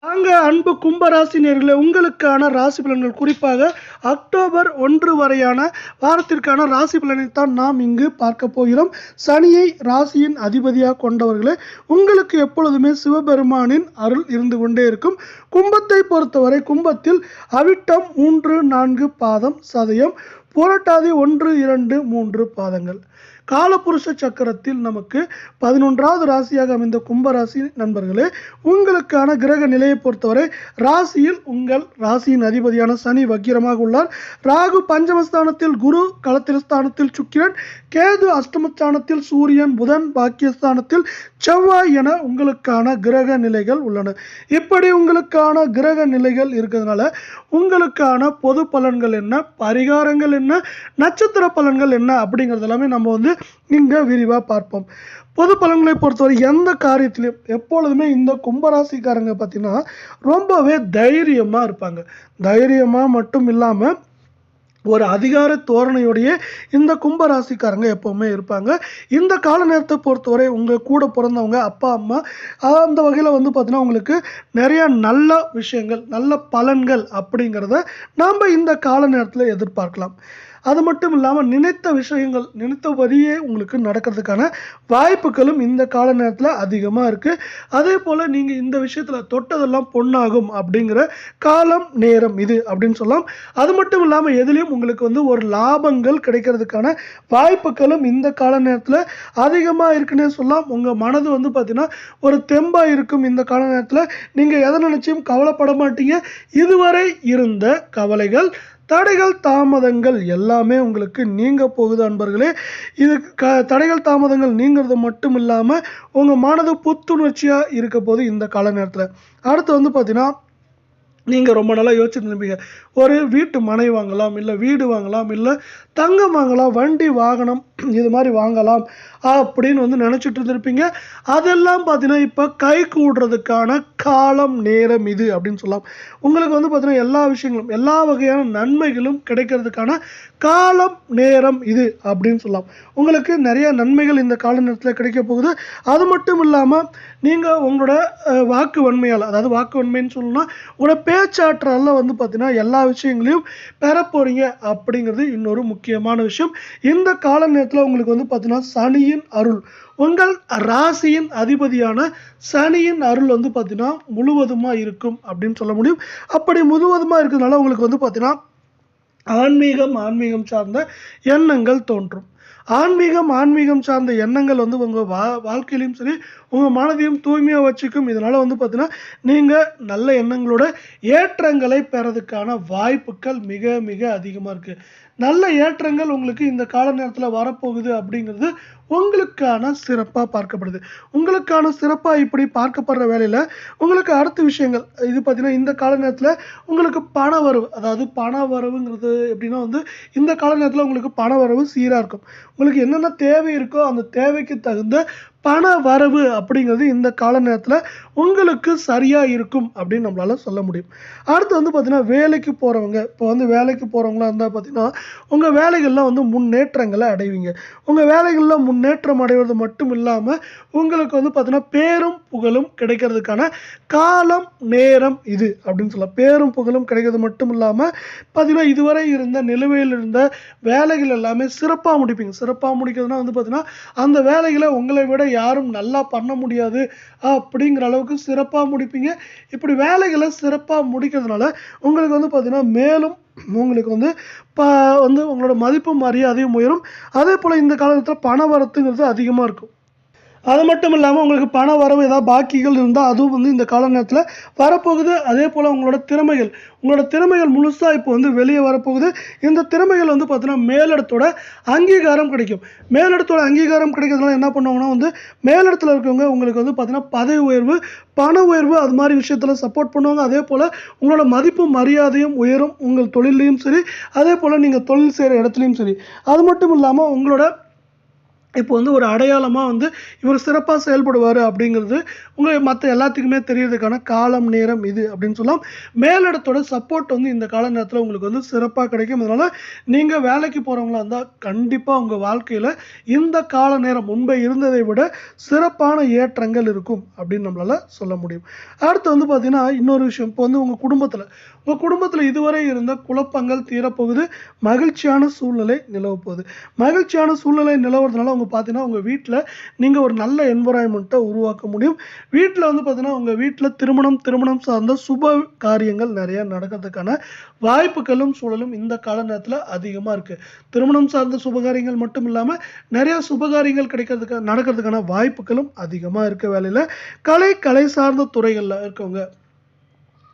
வாங்க அன்பு கும்பராசி நேயர்களே, உங்களுக்கான ராசி பலன்கள் குறிப்பாக அக்டோபர் 1 வரையான வாரத்திற்கான ராசி பலனை தான் நாம் இங்கு பார்க்க போகிறோம். சனியை ராசியின் அதிபதியாக கொண்டவர்களே, உங்களுக்கு எப்பொழுதுமே சிவபெருமானின் அருள் இருந்து கொண்டே இருக்கும். கும்பத்தை பொறுத்தவரை கும்பத்தில் அவிட்டம் 3, 4 பாதம், சதயம், புரட்டாதி 1, 2, 3 பாதங்கள். காலபுருஷ சக்கரத்தில் நமக்கு 11வது ராசியாக அமைந்த கும்பராசி நண்பர்களே, உங்களுக்கான கிரக நிலையை பொறுத்தவரை ராசியில் உங்கள் ராசியின் அதிபதியான சனி வக்கிரமாக உள்ளார். ராகு பஞ்சமஸ்தானத்தில், குரு களத்திரஸ்தானத்தில், சுக்கிரன், கேது அஷ்டமஸ்தானத்தில், சூரியன், புதன் பாக்கியஸ்தானத்தில், செவ்வாய் என உங்களுக்கான கிரக நிலைகள் உள்ளன. இப்படி உங்களுக்கான கிரக நிலைகள் இருக்கிறதுனால உங்களுக்கான பொது பலன்கள் என்ன, பரிகாரங்கள் என்ன, நட்சத்திர பலன்கள் என்ன அப்படிங்கிறது எல்லாமே நம்ம இங்கே விரிவாக பார்ப்போம். பொது பலன்களை பொறுத்தவரை எந்த காரியத்திலையும் எப்பொழுதுமே இந்த கும்பராசிக்காரங்க பார்த்தீங்கன்னா ரொம்பவே தைரியமாக இருப்பாங்க. தைரியமாக மட்டும் இல்லாமல் ஒரு அதிகார தோரணையோடைய இந்த கும்பராசிக்காரங்க எப்போவுமே இருப்பாங்க. இந்த கால நேரத்தை பொறுத்தவரை உங்கள் கூட பிறந்தவங்க, அப்பா அம்மா, அந்த வகையில் பார்த்தீங்கன்னா உங்களுக்கு நிறைய நல்ல விஷயங்கள், நல்ல பலன்கள் அப்படிங்கிறத நாம் இந்த கால நேரத்தில் எதிர்பார்க்கலாம். அது மட்டும் இல்லாமல் நினைத்த விஷயங்கள் நினைத்தபடியே உங்களுக்கு நடக்கிறதுக்கான வாய்ப்புகளும் இந்த கால நேரத்தில் அதிகமாக இருக்குது. அதே போல் நீங்கள் இந்த விஷயத்தில் தொட்டதெல்லாம் பொன்னாகும் அப்படிங்கிற காலம் நேரம் இது அப்படின்னு சொல்லலாம். அது மட்டும் இல்லாமல் எதுலேயும் உங்களுக்கு ஒரு லாபங்கள் கிடைக்கிறதுக்கான வாய்ப்புகளும் இந்த கால நேரத்தில் அதிகமாக இருக்குன்னே சொல்லலாம். உங்கள் மனது பார்த்தீங்கன்னா ஒரு தெம்பாக இருக்கும். இந்த கால நேரத்தில் நீங்கள் எதை நினைச்சியும் கவலைப்பட மாட்டீங்க. இதுவரை இருந்த கவலைகள், தடைகள், தாமதங்கள் எல்லாமே உங்களுக்கு நீங்க போகுது அன்பர்களே. இது தடைகள் தாமதங்கள் நீங்கிறது மட்டும் இல்லாமல் உங்கள் மனது புத்துணர்ச்சியாக இருக்க போது இந்த கால நேரத்தில். அடுத்து பார்த்தீங்கன்னா நீங்கள் ரொம்ப நாளாக யோசிச்சுருப்பீங்க, ஒரு வீட்டு மனை வாங்கலாம், இல்லை வீடு வாங்கலாம், இல்லை தங்கம் வாங்கலாம், வண்டி வாகனம் இது மாதிரி வாங்கலாம் அப்படின்னு நினச்சிட்டு இருந்திருப்பீங்க. அதெல்லாம் பார்த்தீங்கன்னா இப்போ கை கூடுறதுக்கான காலம் நேரம் இது அப்படின்னு சொல்லலாம். உங்களுக்கு பார்த்தீங்கன்னா எல்லா விஷயங்களும், எல்லா வகையான நன்மைகளும் கிடைக்கிறதுக்கான காலம் நேரம் இது அப்படின்னு சொல்லலாம். உங்களுக்கு நிறைய நன்மைகள் இந்த கால நேரத்தில் கிடைக்க போகுது. அது மட்டும் இல்லாமல் நீங்கள் உங்களோட வாக்கு வன்மையால், அதாவது வாக்கு வன்மைன்னு சொல்லணும்னா உங்களோட பேச்சாற்றலில் பார்த்தீங்கன்னா எல்லா விஷயங்களையும் பெற போகிறீங்க அப்படிங்கிறது இன்னொரு முக்கியமான விஷயம். இந்த கால நேரத்தில் உங்களுக்கு பார்த்தீங்கன்னா சனியின் அருள், உங்கள் ராசியின் அதிபதியான சனியின் அருள் பார்த்தீங்கன்னா முழுவதுமாக இருக்கும் அப்படின்னு சொல்ல முடியும். அப்படி முழுவதுமாக இருக்கிறதுனால உங்களுக்கு பார்த்தீங்கன்னா ஆன்மீகம் சார்ந்த எண்ணங்கள் தோன்றும். ஆன்மீகம் சார்ந்த எண்ணங்கள் உங்கள் வாழ்க்கையிலையும் சரி, உங்கள் மனதையும் தூய்மையாக வச்சுக்கும். இதனால் பார்த்தீங்கன்னா நீங்கள் நல்ல எண்ணங்களோட ஏற்றங்களை பெறதுக்கான வாய்ப்புகள் மிக மிக அதிகமாக இருக்குது. நல்ல ஏற்றங்கள் உங்களுக்கு இந்த கால நேரத்தில் வரப்போகுது அப்படிங்கிறது உங்களுக்கான சிறப்பாக பார்க்கப்படுது. உங்களுக்கான சிறப்பாக இப்படி பார்க்கப்படுற வேலையில் உங்களுக்கு அடுத்த விஷயங்கள் இது பார்த்தீங்கன்னா இந்த கால நேரத்தில் உங்களுக்கு பண வரவு, அதாவது பண வரவுங்கிறது எப்படின்னா இந்த கால நேரத்தில் உங்களுக்கு பண வரவு சீராக இருக்கும். உங்களுக்கு என்னென்ன தேவை இருக்கோ அந்த தேவைக்கு தகுந்த பண வரவு அப்படிங்கிறது இந்த கால நேரத்தில் உங்களுக்கு சரியாக இருக்கும் அப்படின்னு நம்மளால் சொல்ல முடியும். அடுத்து பார்த்தீங்கன்னா வேலைக்கு போகிறவங்க, இப்போ வேலைக்கு போகிறவங்களாம் இருந்தால் பார்த்தீங்கன்னா உங்கள் வேலைகள்லாம் முன்னேற்றங்களை அடைவீங்க. உங்கள் வேலைகளில் முன்னேற்றம் அடைவது மட்டும் இல்லாமல் உங்களுக்கு பார்த்தீங்கன்னா பேரும் புகழும் கிடைக்கிறதுக்கான காலம் நேரம் இது அப்படின்னு சொல்லலாம். பேரும் புகழும் கிடைக்கிறது மட்டும் இல்லாமல் பார்த்தீங்கன்னா இதுவரை இருந்த நிலுவையில் இருந்த வேலைகள் எல்லாமே சிறப்பாக முடிப்பீங்க. சிறப்பாக முடிக்கிறதுனா பார்த்தீங்கன்னா அந்த வேலைகளை உங்களை விட யாரும் நல்லா பண்ண முடியாது அப்படிங்கிற அளவுக்கு சிறப்பாக முடிப்பீங்க. இப்படி வேலைகளை சிறப்பாக முடிக்கிறதுனால உங்களுக்கு பார்த்தீங்கன்னா மேலும் உங்களுக்கு உங்களோட மதிப்பும் மரியாதையும் உயரும். அதே போல் இந்த காலத்தில் பண வரத்துங்கிறது அதிகமாக இருக்கும். அது மட்டும் இல்லாமல் உங்களுக்கு பண வரவு ஏதாவது பாக்கிகள் இருந்தால் அதுவும் இந்த கால நேரத்தில் வரப்போகுது. அதே போல் உங்களோட திறமைகள் முழுசாக இப்போ வெளியே வரப்போகுது. இந்த திறமைகள் பார்த்தீங்கன்னா மேலிடத்தோட அங்கீகாரம் கிடைக்கும். மேலிடத்தோட அங்கீகாரம் கிடைக்கிறதுனால என்ன பண்ணுவாங்கன்னா மேலிடத்தில் இருக்கவங்க உங்களுக்கு பார்த்தீங்கன்னா பதவி உயர்வு, பண உயர்வு அது மாதிரி விஷயத்தில் சப்போர்ட் பண்ணுவாங்க. அதே போல் உங்களோட மதிப்பும் மரியாதையும் உயரும். உங்கள் தொழிலையும் சரி, அதே போல் நீங்கள் தொழில் செய்கிற இடத்துலையும் சரி. அது மட்டும் இல்லாமல் உங்களோட இப்போ வந்து ஒரு அடையாளமா வந்து இவர் சிறப்பா செயல்படுவாரு அப்படிங்கிறது மத்த எல்லாத்துக்குமே தெரியறதுக்கான காலம், நேரம் இது அப்படின்னு சொல்லலாம். மேலிடத்தோட சப்போர்ட் வந்து இந்த கால நேரத்தில உங்களுக்கு வந்து சிறப்பா கிடைக்கும். அதனால நீங்க வேலைக்கு போறவங்களா இருந்தா, கண்டிப்பா உங்க வாழ்க்கையில இந்த கால நேரம் முன்பே இருந்ததை விட சிறப்பான ஏற்றங்கள் இருக்கும் அப்படின்னு நம்மளால சொல்ல முடியும். அடுத்து வந்து பார்த்தீங்கன்னா, இன்னொரு விஷயம். இப்போ வந்து உங்க குடும்பத்தில இதுவரை இருந்த குழப்பங்கள் தீரப்போகுது. மகிழ்ச்சியான சூழ்நிலை நிலவப்போகுது. மகிழ்ச்சியான சூழ்நிலை நிலவுறதுனால பார்த்தீங்கன்னா, உங்க வீட்ல நீங்க ஒரு நல்ல என்வைரன்மென்ட்ட உருவாக்க முடியும். வீட்ல வந்து பார்த்தீங்கன்னா, உங்க வீட்ல திருமணம் சார்ந்த சுப காரியங்கள் நெறைய நடக்கிறதுக்கான வாய்ப்புகளும், சூழலும் இந்த கால நேரத்தில அதிகமா இருக்கு. திருமணம் சார்ந்த சுபகாரியங்கள் மட்டும் இல்லாம, நெறைய சுபகாரியங்கள் நடக்கிறதுக்கான வாய்ப்புகளும் அதிகமா இருக்க வேளையில, கலை சார்ந்த துறைகள்ல இருக்கவங்க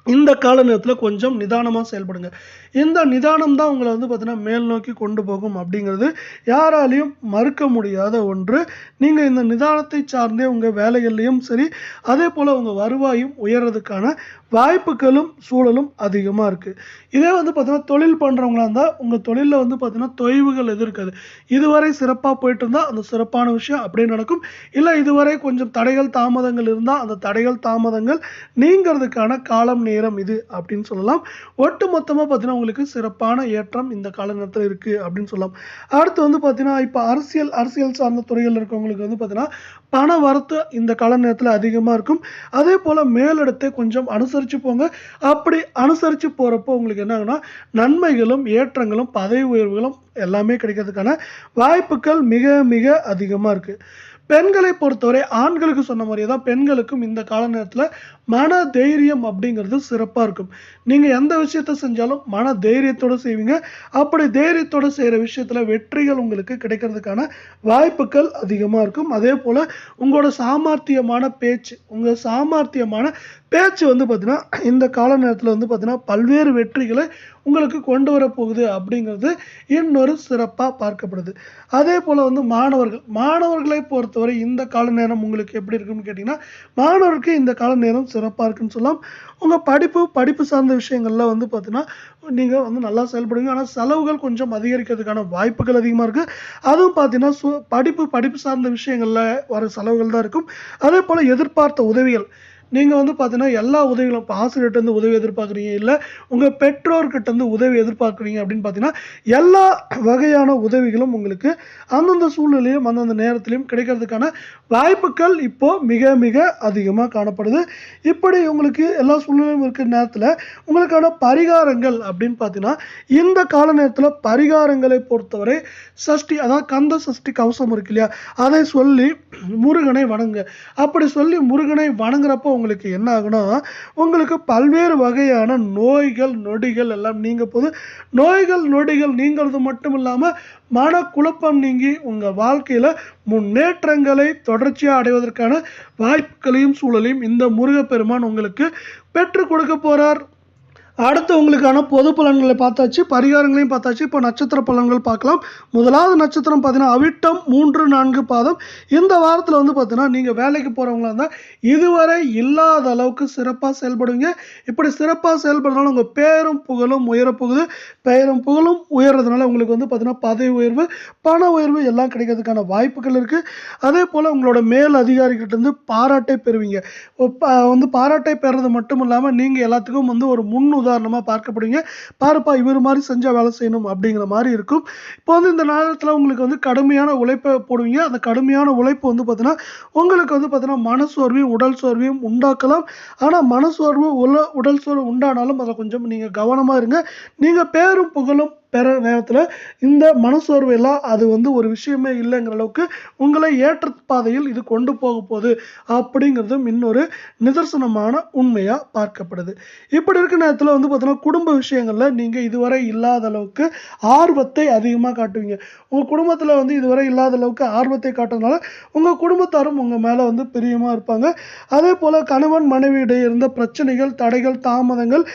இந்த கால நேரத்தில கொஞ்சம் நிதானமா செயல்படுங்க. இந்த நிதானம் தான் உங்கள வந்து பார்த்தீங்கன்னா, மேல் நோக்கி கொண்டு போகும் அப்படிங்கிறது யாராலயும் மறுக்க முடியாத ஒன்று. நீங்க இந்த நிதானத்தை சார்ந்தே உங்க வேலைகள்லயும் சரி, அதேபோல உங்க வருவாயும் உயர்றதுக்கான வாய்ப்புகளும், சூழலும் அதிகமா இருக்கு. இதே வந்து பார்த்தீங்கன்னா, தொழில் பண்றவங்களா இருந்தா, உங்க தொழில்ல வந்து பார்த்தீங்கன்னா, தொய்வுகள் எதுவும் இருக்காது. இதுவரை சிறப்பா போயிட்டு இருந்தா, அந்த சிறப்பான விஷயம் அப்படியே நடக்கும். இல்ல இதுவரை கொஞ்சம் தடைகள், தாமதங்கள் இருந்தா, அந்த தடைகள், தாமதங்கள் நீங்கிறதுக்கான காலம், நேரம் இது அப்படின்னு சொல்லலாம். ஒட்டுமொத்தமா பார்த்தீங்கன்னா, உங்களுக்கு சிறப்பான ஏற்றம் இந்த கால நேரத்தில இருக்கு அப்படின்னு சொல்லலாம். அடுத்து வந்து பார்த்தீங்கன்னா, இப்ப அரசியல் சார்ந்த துறைகள்ல இருக்கவங்களுக்கு வந்து பார்த்தீங்கன்னா, பண வரத்து இந்த கால நேரத்தில அதிகமா இருக்கும். அதேபோல மேலிடத்தை கொஞ்சம் அனுசரிச்சு போங்க. அப்படி அனுசரிச்சு போறப்போ உங்களுக்கு என்ன ஆகும்னா, நன்மைகளும், ஏற்றங்களும், பதவி உயர்வுகளும் எல்லாமே கிடைக்கிறதுக்கான வாய்ப்புகள் மிக மிக அதிகமா இருக்கு. பெண்களை பொறுத்தவரை ஆண்களுக்கு சொன்ன மாரியே தான் பெண்களுக்கும் இந்த கால நேரத்தில மன தைரியம் அப்படிங்கிறது சிறப்பா இருக்கும். நீங்க எந்த விஷயத்த செஞ்சாலும் மன தைரியத்தோட செய்வீங்க. அப்படி தைரியத்தோட செய்ற விஷயத்தில வெற்றிகள் உங்களுக்கு கிடைக்கிறதுக்கான வாய்ப்புகள் அதிகமா இருக்கும். அதேபோல உங்களோட சாமர்த்தியமான பேச்சு வந்து பார்த்தீங்கன்னா, இந்த கால நேரத்தில வந்து பார்த்தீங்கன்னா, பல்வேறு வெற்றிகளை உங்களுக்கு கொண்டு வரப்போகுது அப்படிங்கிறது இன்னொரு சிறப்பா பார்க்கப்படுது. அதேபோல வந்து மாணவர்களை பொறுத்தவரை இந்த கால நேரம் உங்களுக்கு எப்படி இருக்குன்னு கேட்டீங்கன்னா, மாணவருக்கு இந்த கால நேரம் சிறப்பா இருக்குன்னு சொல்லலாம். உங்க படிப்பு சார்ந்த விஷயங்கள்ல வந்து பார்த்தீங்கன்னா, நீங்க வந்து நல்லா செயல்படுவீங்க. ஆனா செலவுகள் கொஞ்சம் அதிகரிக்கிறதுக்கான வாய்ப்புகள் அதிகமா இருக்கு. அதுவும் பார்த்தீங்கன்னா, படிப்பு சார்ந்த விஷயங்கள்ல வர செலவுகள் தான் இருக்கும். அதேபோல எதிர்பார்த்த உதவிகள் நீங்க வந்து பார்த்தீங்கன்னா, எல்லா உதவிகளும் இப்ப ஆசிரியர்ட்டருந்து உதவி எதிர்பார்க்குறீங்க, இல்ல உங்க பெற்றோர்கிட்டருந்து உதவி எதிர்பார்க்குறீங்க அப்படின்னு பார்த்தீங்கன்னா, எல்லா வகையான உதவிகளும் உங்களுக்கு அந்தந்த சூழ்நிலையிலும், அந்தந்த நேரத்திலும் கிடைக்கிறதுக்கான வாய்ப்புகள் இப்போ மிக மிக அதிகமா காணப்படுது. இப்படி உங்களுக்கு எல்லா சூழ்நிலையும் இருக்கிற நேரத்தில, உங்களுக்கான பரிகாரங்கள் அப்படின்னு பார்த்தீங்கன்னா, இந்த கால நேரத்தில பரிகாரங்களை பொறுத்தவரை அதாவது கந்த சஷ்டி கவசம் இருக்கு இல்லையா? அதை சொல்லி முருகனை வணங்குங்க. அப்படி சொல்லி முருகனை வணங்குறப்போ உங்களுக்கு என்ன ஆகும்னா, உங்களுக்கு பல்வேறு வகையான நோய்கள், நொடிகள் எல்லாம் நீங்க போது. நோய்கள், நொடிகள் நீங்கிறது மட்டும் இல்லாம, மனக்குழப்பம் நீங்கி உங்க வாழ்க்கையில முன்னேற்றங்களை தொடர்ச்சியா அடைவதற்கான வாய்ப்புகளையும், சூழலையும் இந்த முருகப்பெருமான் உங்களுக்கு பெற்றுக் கொடுக்க போறார். அடுத்து உங்களுக்கான பொது பலன்களை பார்த்தாச்சு, பரிகாரங்களையும் பார்த்தாச்சு. இப்போ நட்சத்திர பலன்கள் பார்க்கலாம். முதலாவது நட்சத்திரம் பார்த்தீங்கன்னா, அவிட்டம் 3, 4 பாதம். இந்த வாரத்தில வந்து பார்த்தீங்கன்னா, நீங்க வேலைக்கு போறவங்களா இருந்தா, இதுவரை இல்லாத அளவுக்கு சிறப்பா செயல்படுவீங்க. இப்படி சிறப்பா செயல்படுறதுனால உங்க பேரும், புகழும் உயரப்போகுது. பெயரும், புகழும் உயர்றதுனால உங்களுக்கு வந்து பார்த்தீங்கன்னா, பதவி உயர்வு, பண உயர்வு எல்லாம் கிடைக்கிறதுக்கான வாய்ப்புகள் இருக்கு. அதேபோல உங்களோட மேல் அதிகாரிகிட்ட இருந்து பாராட்டை பெறுவீங்க. வந்து பாராட்டை பெறுறது மட்டும் இல்லாம, நீங்க எல்லாத்துக்கும் வந்து ஒரு உதாரணமா பார்க்கப்படுவீங்க. பாருப்பா இவர் மாரி செஞ்சா வேலை செய்யணும் அப்படிங்கிற மாரி இருக்கும். இப்போ வந்து இந்த நேரத்தில உங்களுக்கு வந்து கடுமையான உழைப்ப போடுவீங்க. அந்த கடுமையான உழைப்பு வந்து பார்த்தீங்கன்னா, உங்களுக்கு வந்து பார்த்தீங்கன்னா, மனசோர்வையும், உடல் சோர்வையும் உண்டாக்கலாம். ஆனா மனசோர்வு, உடல் சோர்வு உண்டானாலும் அதில கொஞ்சம் நீங்க கவனமா இருங்க. நீங்க பேரும் புகழும் பெற நேரத்தில இந்த மனசோர்வு எல்லாம் அது வந்து ஒரு விஷயமே இல்லைங்கிற அளவுக்கு உங்களை ஏற்ற பாதையில் இது கொண்டு போக போகுது அப்படிங்கிறதும் இன்னொரு நிதர்சனமான உண்மையா பார்க்கப்படுது. இப்படி இருக்க நேரத்தில வந்து பார்த்தீங்கன்னா, குடும்ப விஷயங்கள்ல நீங்க இதுவரை இல்லாத அளவுக்கு ஆர்வத்தை அதிகமா காட்டுவீங்க. உங்க குடும்பத்தில வந்து இதுவரை இல்லாத அளவுக்கு ஆர்வத்தை காட்டுறதுனால, உங்க குடும்பத்தாரும் உங்க மேல வந்து பிரியமா இருப்பாங்க. அதேபோல கணவன் மனைவியிடையே இருந்த பிரச்சனைகள், தடைகள், தாமதங்கள்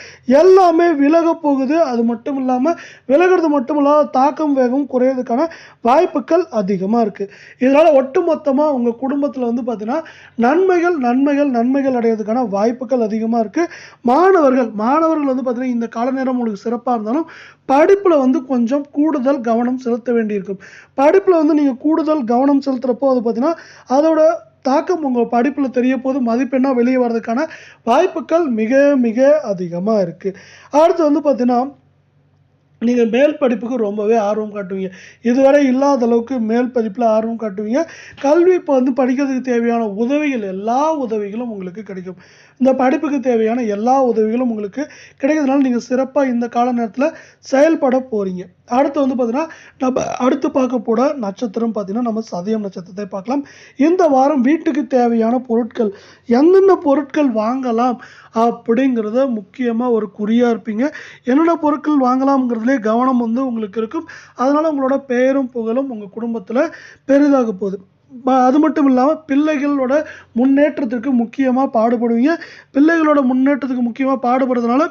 எல்லாமே விலகப் போகுது. அது மட்டும் இல்லாம விலக விலகிறது மட்டும் இல்லாத தாக்கம் வேகம் குறையிறதுக்கான வாய்ப்புகள் அதிகமாக இருக்குது. இதனால் ஒட்டுமொத்தமாக உங்கள் குடும்பத்தில் வந்து பார்த்தீங்கன்னா நன்மைகள் நன்மைகள் நன்மைகள் அடையிறதுக்கான வாய்ப்புகள் அதிகமாக இருக்குது. மாணவர்கள் வந்து பார்த்தீங்கன்னா இந்த கால நேரம் உங்களுக்கு சிறப்பாக இருந்தாலும் படிப்பில் வந்து கொஞ்சம் கூடுதல் கவனம் செலுத்த வேண்டியிருக்கும். படிப்பில் வந்து நீங்கள் கூடுதல் கவனம் செலுத்துகிறப்போ அது பார்த்தீங்கன்னா அதோட தாக்கம் உங்கள் படிப்பில் தெரிய போது மதிப்பெண்ணாக வெளியே வர்றதுக்கான வாய்ப்புகள் மிக மிக அதிகமாக இருக்குது. அடுத்து வந்து பார்த்தீங்கன்னா நீங்கள் மேல் படிப்புக்கு ரொம்பவே ஆர்வம் காட்டுவீங்க. இதுவரை இல்லாத அளவுக்கு மேல் படிப்பில் ஆர்வம் காட்டுவீங்க. கல்வி இப்போ வந்து படிக்கிறதுக்கு தேவையான உதவிகள் எல்லா உதவிகளும் உங்களுக்கு கிடைக்கும். இந்த படிப்புக்கு தேவையான எல்லா உதவிகளும் உங்களுக்கு கிடைக்கிறதுனால நீங்கள் சிறப்பாக இந்த கால நேரத்தில் செயல்பட போகிறீங்க. அடுத்து வந்து பார்த்தீங்கன்னா நம்ம அடுத்து பார்க்க போகிற நட்சத்திரம் பார்த்தீங்கன்னா நம்ம சதயம் நட்சத்திரத்தை பார்க்கலாம். இந்த வாரம் வீட்டுக்கு தேவையான பொருட்கள் என்னென்ன பொருட்கள் வாங்கலாம் அப்படிங்கிறத முக்கியமாக ஒரு குறியாக இருப்பீங்க. என்னென்ன பொருட்கள் வாங்கலாம்ங்கிறதுலே கவனம் வந்து உங்களுக்கு இருக்கும். அதனால் உங்களோட பெயரும் புகழும் உங்கள் குடும்பத்தில் பெரிதாக போகுது. அது மட்டும் இல்லாமல் பிள்ளைகளோட முன்னேற்றத்திற்கு முக்கியமாக பாடுபடுவீங்க. பிள்ளைகளோட முன்னேற்றத்துக்கு முக்கியமாக பாடுபடுறதுனால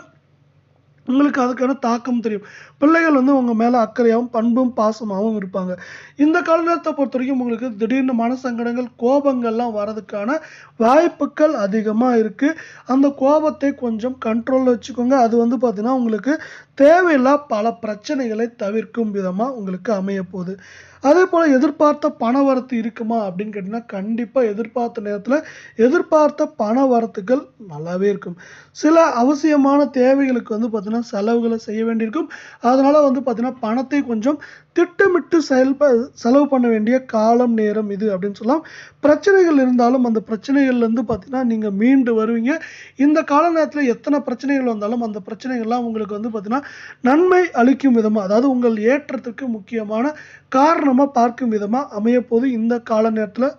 உங்களுக்கு அதுக்கான தாக்கம் தெரியும். பிள்ளைகள் வந்து உங்கள் மேலே அக்கறையாகவும் பண்பும் பாசமாகவும் இருப்பாங்க. இந்த கால நேரத்தை பொறுத்த வரைக்கும் உங்களுக்கு திடீர்னு மனசங்கடங்கள் கோபங்கள்லாம் வரதுக்கான வாய்ப்புகள் அதிகமாக இருக்குது. அந்த கோபத்தை கொஞ்சம் கண்ட்ரோலில் வச்சுக்கோங்க. அது வந்து பார்த்திங்கன்னா உங்களுக்கு தேவையில்லா பல பிரச்சனைகளை தவிர்க்கும் விதமாக உங்களுக்கு அமைய போகுது. அதே போல் எதிர்பார்த்த பண வரத்து இருக்குமா அப்படின்னு கேட்டிங்கன்னா கண்டிப்பாக எதிர்பார்த்த நேரத்தில் எதிர்பார்த்த பண வரத்துகள் நல்லாவே இருக்கும். சில அவசியமான தேவைகளுக்கு வந்து பார்த்திங்கன்னா செலவுகளை செய்ய வேண்டியிருக்கும். அதனால் வந்து பார்த்திங்கன்னா பணத்தை கொஞ்சம் திட்டமிட்டு செலவு பண்ண வேண்டிய காலம் நேரம் இது அப்படின்னு சொல்லலாம். பிரச்சனைகள் இருந்தாலும் அந்த பிரச்சனைகள்லேருந்து பார்த்திங்கன்னா நீங்கள் மீண்டு வருவீங்க. இந்த கால நேரத்தில் எத்தனை பிரச்சனைகள் வந்தாலும் அந்த பிரச்சனைகள்லாம் உங்களுக்கு வந்து பார்த்திங்கன்னா நன்மை அளிக்கும் விதமாக, அதாவது உங்கள் ஏற்றத்துக்கு முக்கியமான காரணமாக பார்க்கும் விதமாக அமையப்போது இந்த கால நேரத்தில்.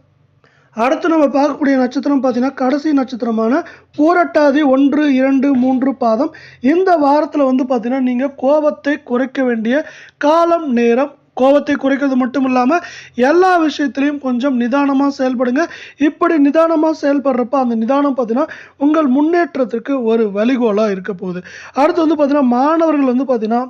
அடுத்து நம்ம பார்க்கக்கூடிய நட்சத்திரம் பார்த்தீங்கன்னா கடைசி நட்சத்திரமான பூரட்டாதி 1, 2, 3 பாதம். இந்த வாரத்தில் வந்து பார்த்தீங்கன்னா நீங்கள் கோபத்தை குறைக்க வேண்டிய காலம் நேரம். கோபத்தை குறைக்கிறது மட்டும் இல்லாமல் எல்லா விஷயத்திலையும் கொஞ்சம் நிதானமாக செயல்படுங்க. இப்படி நிதானமாக செயல்படுறப்ப அந்த நிதானம் பார்த்தீங்கன்னா உங்கள் முன்னேற்றத்திற்கு ஒரு வழிகோலாக இருக்க போகுது. அடுத்து வந்து பார்த்தீங்கன்னா மாணவர்கள் வந்து பார்த்தீங்கன்னா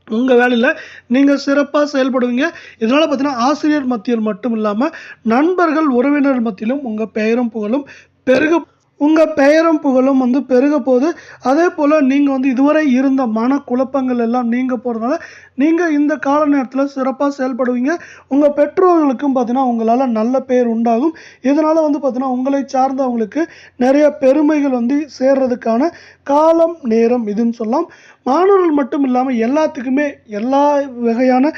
உங்கள் வேலையில் நீங்கள் சிறப்பாக செயல்படுவீங்க. இதனால் பார்த்தீங்கன்னா ஆசிரியர் மத்தியில் மட்டும் இல்லாமல் நண்பர்கள் உறவினர் மத்தியிலும் உங்கள் பெயரும் புகழும் வந்து பெருக போகுது. அதே போல் நீங்கள் வந்து இதுவரை இருந்த மனக்குழப்பங்கள் எல்லாம் நீங்க போகிறதுனால நீங்கள் இந்த கால நேரத்தில் சிறப்பாக செயல்படுவீங்க. உங்கள் பெற்றோர்களுக்கும் பார்த்தீங்கன்னா உங்களால் நல்ல பெயர் உண்டாகும். இதனால் வந்து பார்த்தீங்கன்னா உங்களை சார்ந்தவங்களுக்கு நிறைய பெருமைகள் வந்து சேர்றதுக்கான காலம் நேரம் இதுன்னு சொல்லலாம். மாணவர்கள் மட்டும் இல்லாமல் எல்லாத்துக்குமே எல்லா வகையான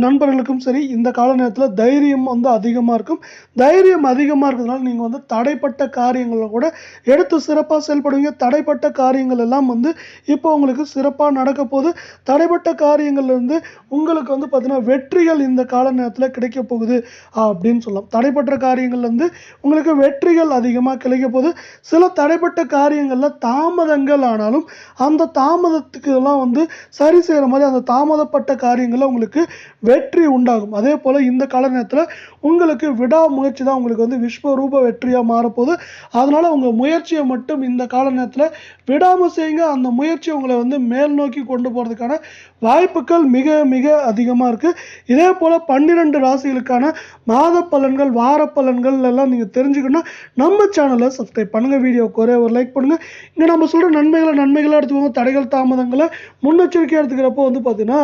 நண்பர்களுக்கும் சரி இந்த கால நேரத்தில் தைரியம் வந்து அதிகமாக இருக்கும். தைரியம் அதிகமாக இருக்கிறதுனால நீங்கள் வந்து தடைப்பட்ட காரியங்களை கூட எடுத்து சிறப்பாக செயல்படுவீங்க. தடைப்பட்ட காரியங்கள் எல்லாம் வந்து இப்போ உங்களுக்கு சிறப்பாக நடக்க போகுது. தடைப்பட்ட காரியங்கள்லேருந்து உங்களுக்கு வந்து பார்த்திங்கன்னா வெற்றிகள் இந்த கால நேரத்தில் கிடைக்க போகுது அப்படின்னு சொல்லலாம். தடைப்பட்ட காரியங்கள்லேருந்து உங்களுக்கு வெற்றிகள் அதிகமாக கிடைக்க போகுது. சில தடைப்பட்ட காரியங்களில் தாமதங்கள் ஆனாலும் அந்த தாமதத்துக்கு எல்லாம் வந்து சரி செய்கிற மாதிரி அந்த தாமதப்பட்ட காரியங்களில் உங்களுக்கு வெற்றி உண்டாகும். அதே போல் இந்த கால நேரத்தில் உங்களுக்கு விடாமுயற்சி தான் உங்களுக்கு வந்து விஸ்வரூப வெற்றியாக மாறப்போகுது. அதனால் உங்கள் முயற்சியை மட்டும் இந்த கால நேரத்தில் விடாமல் செய்யுங்க. அந்த முயற்சி உங்களை வந்து மேல் நோக்கி கொண்டு போகிறதுக்கான வாய்ப்புகள் மிக மிக அதிகமாக இருக்குது. இதே போல் 12 ராசிகளுக்கான மாத பலன்கள் வார பலன்கள் எல்லாம் நீங்கள் தெரிஞ்சுக்கணும். நம்ம சேனலை சப்ஸ்கிரைப் பண்ணுங்கள். வீடியோக்கு ஒரே ஒரு லைக் பண்ணுங்கள். இங்கே நம்ம சொல்கிற நன்மைகளாக எடுத்துக்கோங்க. தடைகள் தாமதங்களை முன்னெச்சரிக்கையாக எடுத்துக்கிறப்போ வந்து பார்த்தீங்கன்னா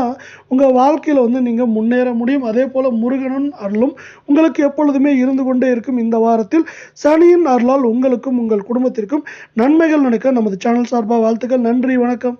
உங்கள் வாழ்க்கையில் வந்து நீங்கள் முன்னேற முடியும். அதே போல் முருகனின் அருளும் உங்களுக்கு எப்பொழுதுமே இருந்து கொண்டே இருக்கும். இந்த வாரத்தில் சனியின் அருளால் உங்களுக்கும் உங்கள் குடும்பத்திற்கும் நன்மைகள் நடக்க நமது சேனல் சார்பாக வாழ்த்துக்கள். நன்றி, வணக்கம்.